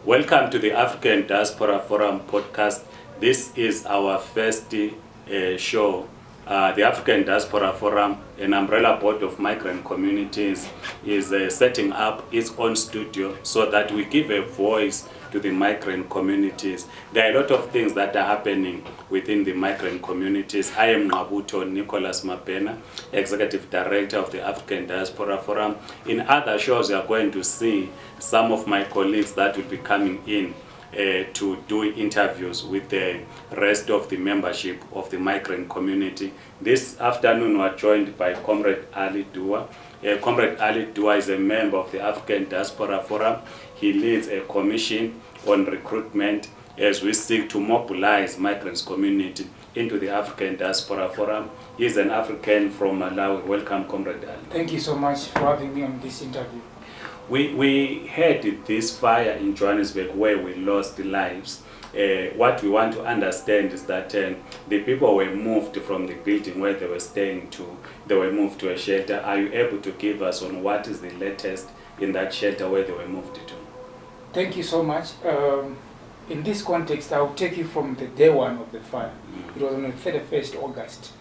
Welcome to the African Diaspora Forum podcast. This is our first show. The African Diaspora Forum, an umbrella board of migrant communities, is setting up its own studio so that we give a voice to the migrant communities. There are a lot of things that are happening within the migrant communities. I am Ngabuto Nicholas Mapena, Executive Director of the African Diaspora Forum. In other shows, you are going to see some of my colleagues that will be coming in to do interviews with the rest of the membership of the migrant community. This afternoon we are joined by Comrade Ali Dua. Comrade Ali Dua is a member of the African Diaspora Forum. He leads a commission on recruitment as we seek to mobilize migrants community into the African Diaspora Forum. He is an African from Malawi. Welcome, Comrade Ali. Thank you so much for having me on this interview. We had this fire in Johannesburg where we lost lives. What we want to understand is that the people were moved from the building where they were staying to, they were moved to a shelter. Are you able to give us on what is the latest in that shelter where they were moved to? Thank you so much. In this context, I'll take you from the day one of the fire. It was on the 31st August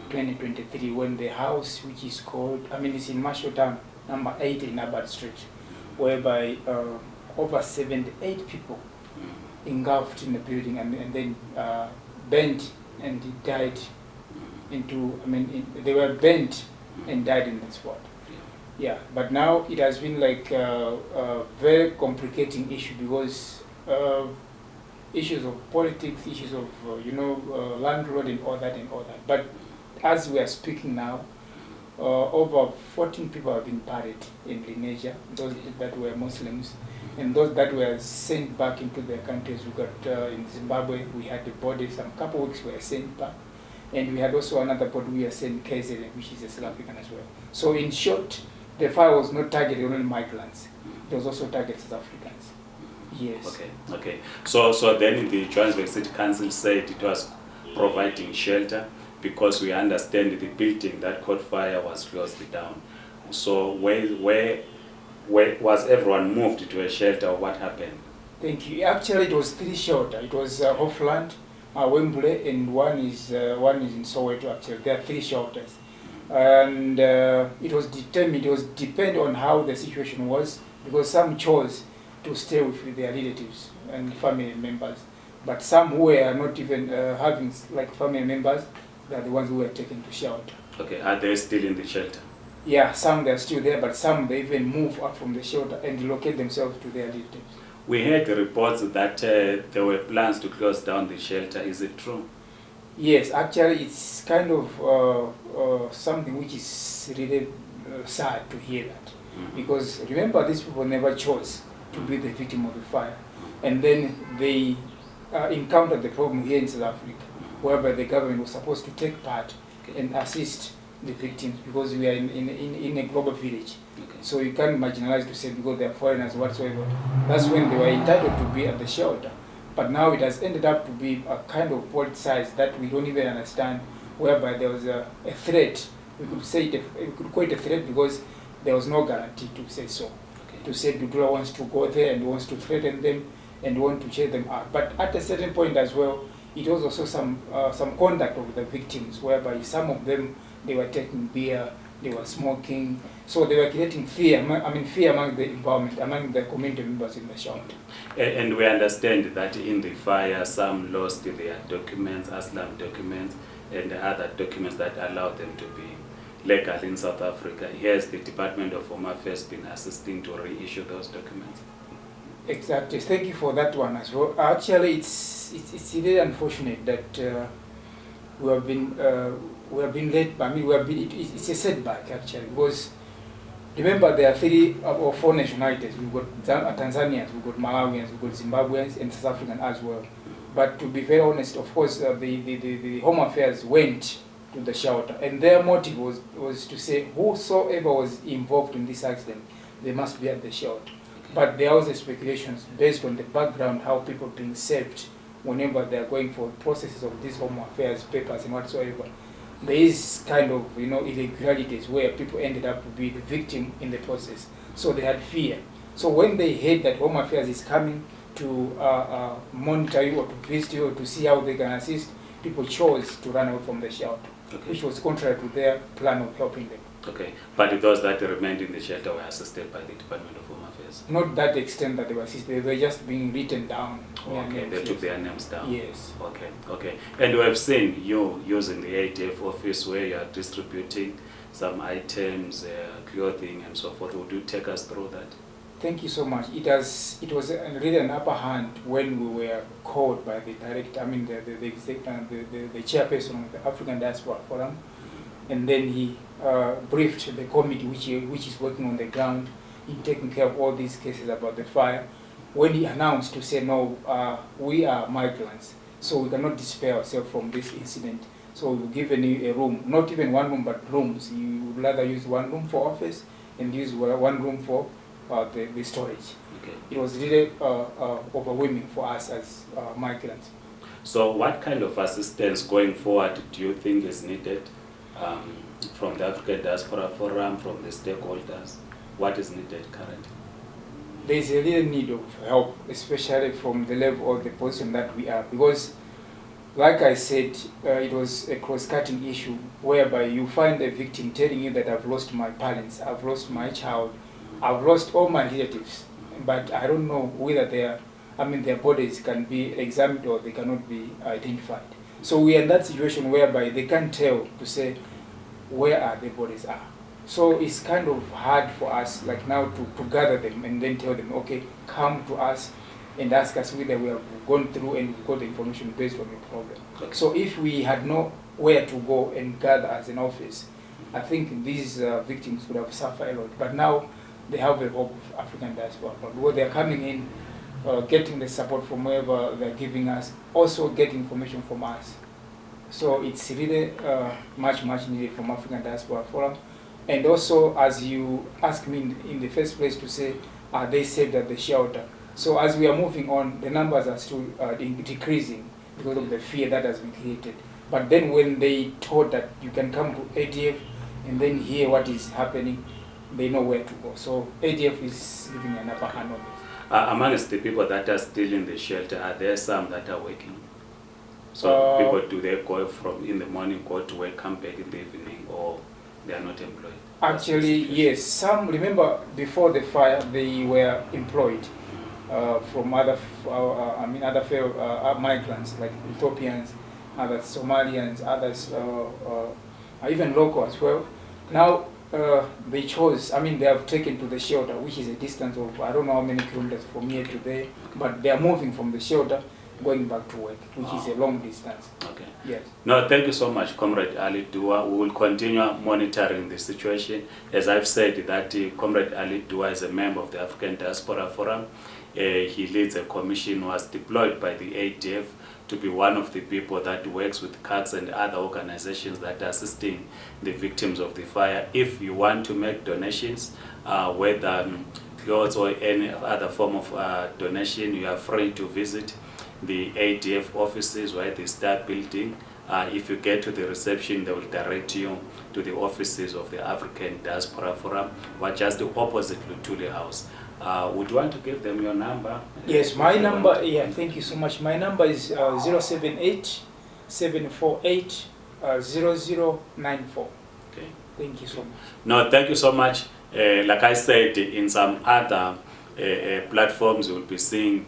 2023 when the house, which is called, it's in Marshall Town, number 8 in Abbott Street, whereby over 78 people engulfed in the building and then bent and died into, they were bent and died in the spot. Yeah, but now it has been like a very complicating issue because issues of politics, issues of, landlord and all that. But as we are speaking now, over 14 people have been buried in Lenasia, those that were Muslims, and those that were sent back into their countries. We got in Zimbabwe, we had the bodies, some couple weeks were sent back, and we had also another body we are sent KZN, which is a South African as well. So in short, the fire was not targeted only migrants, it was also targeted South Africans. Yes. Okay. So then the Johannesburg City Council said it was providing shelter, because we understand the building that caught fire was closed down. So where was everyone moved to a shelter, or what happened? Thank you. Actually, it was 3 shelters. It was Hoffland, Wembley, and one is in Soweto. Actually, there are 3 shelters, and it was depend on how the situation was, because some chose to stay with their relatives and family members, but some who were not even having like family members, they are the ones who were taken to shelter. Okay, are they still in the shelter? Yeah, some they're still there, but some they even move up from the shelter and relocate themselves to their relatives. We heard the reports that there were plans to close down the shelter. Is it true? Yes, actually it's kind of something which is really sad to hear that. Because remember, these people never chose to be the victim of the fire. And then they encountered the problem here in South Africa, whereby the government was supposed to take part and assist the victims, because we are in a global village. So you can't marginalize to say because they are foreigners whatsoever. That's when they were entitled to be at the shelter. But now it has ended up to be a kind of politicized that we don't even understand, whereby there was a threat. We could call it a threat because there was no guarantee to say so. To say Dudula wants to go there and wants to threaten them and want to chase them out. But at a certain point as well, it was also some conduct of the victims, whereby some of them, they were taking beer, they were smoking, so they were creating fear. Fear among the environment, among the community members in the shelter. And we understand that in the fire, some lost their documents, Aslam documents, and other documents that allow them to be legal in South Africa. Has the Department of Home Affairs been assisting to reissue those documents? Exactly. Thank you for that one as well. Actually, it's really unfortunate that we have been late. It's a setback actually, because remember there are 3 or 4 nationalities. We've got Tanzanians, we've got Malawians, we've got Zimbabweans, and South African as well. But to be very honest, of course, the Home Affairs went to the shelter, and their motive was to say whosoever was involved in this accident, they must be at the shelter. But there are also speculations based on the background, how people being saved whenever they are going for processes of these Home Affairs papers and whatsoever. There is kind of irregularities where people ended up to be the victim in the process. So they had fear. So when they heard that Home Affairs is coming to monitor you or to visit you or to see how they can assist, people chose to run away from the shelter, which was contrary to their plan of helping them. Okay, but those that remained in the shelter were assisted by the Department of Home Affairs? Not that extent that they were assisted, they were just being written down. Okay, they took their names down? Yes. Okay, okay. And we have seen you using the ADF office where you are distributing some items, clothing and so forth. Would you take us through that? Thank you so much. It was really an upper hand when we were called by the director, I mean the chairperson of the African Diaspora Forum, and then he briefed the committee which is working on the ground in taking care of all these cases about the fire. When he announced to say, no, we are migrants, so we cannot despair ourselves from this incident. So we were given a room, not even one room, but rooms. You would rather use one room for office and use one room for the storage. Okay. It was really overwhelming for us as migrants. So what kind of assistance going forward do you think is needed from the African Diaspora Forum, from the stakeholders? What is needed currently? There is a real need of help, especially from the level of the position that we are, because like I said, it was a cross-cutting issue whereby you find a victim telling you that I've lost my parents, I've lost my child, I've lost all my relatives, but I don't know whether their bodies can be examined or they cannot be identified. So we are in that situation whereby they can't tell to say where are their bodies are. So it's kind of hard for us like now to gather them and then tell them, okay, come to us and ask us whether we have gone through and we've got the information based on your problem. Okay. So if we had nowhere to go and gather as an office, I think these victims would have suffered a lot. But now they have the hope of African Diaspora, because they're coming in, getting the support from wherever they're giving us, also get information from us. So it's really much needed from African Diaspora Forum. And also, as you asked me in the first place to say, are they saved at the shelter? So as we are moving on, the numbers are still decreasing because of the fear that has been created. But then when they told that you can come to ADF and then hear what is happening, they know where to go. So ADF is giving an upper hand on this. Amongst the people that are still in the shelter, are there some that are working? So people, do they go from in the morning, go to work, come back in the evening, or they are not employed? Actually, yes. Some, remember, before the fire, they were employed from other fellow migrants like Ethiopians, others Somalians, others even local as well. Now they chose, they have taken to the shelter, which is a distance of I don't know how many kilometers from here to there, but they are moving from the shelter going back to work, which is a long distance. Okay. Yes. No, thank you so much, Comrade Ali Dua. We will continue monitoring the situation. As I've said, that Comrade Ali Dua is a member of the African Diaspora Forum. He leads a commission who was deployed by the ADF to be one of the people that works with CACs and other organizations that are assisting the victims of the fire. If you want to make donations, whether clothes or any other form of donation, you are free to visit the ADF offices where they start building. If you get to the reception, they will direct you to the offices of the African Diaspora Forum, or just the opposite Lutuli House. Would you want to give them your number? Yes, my number, thank you so much. My number is 078 748 0094. Okay. Thank you so much. No, thank you so much. Like I said, in some other platforms, you will be seeing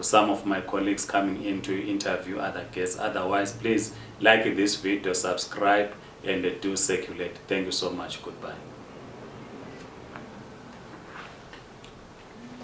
some of my colleagues coming in to interview other guests. Otherwise, please like this video, subscribe, and do circulate. Thank you so much. Goodbye.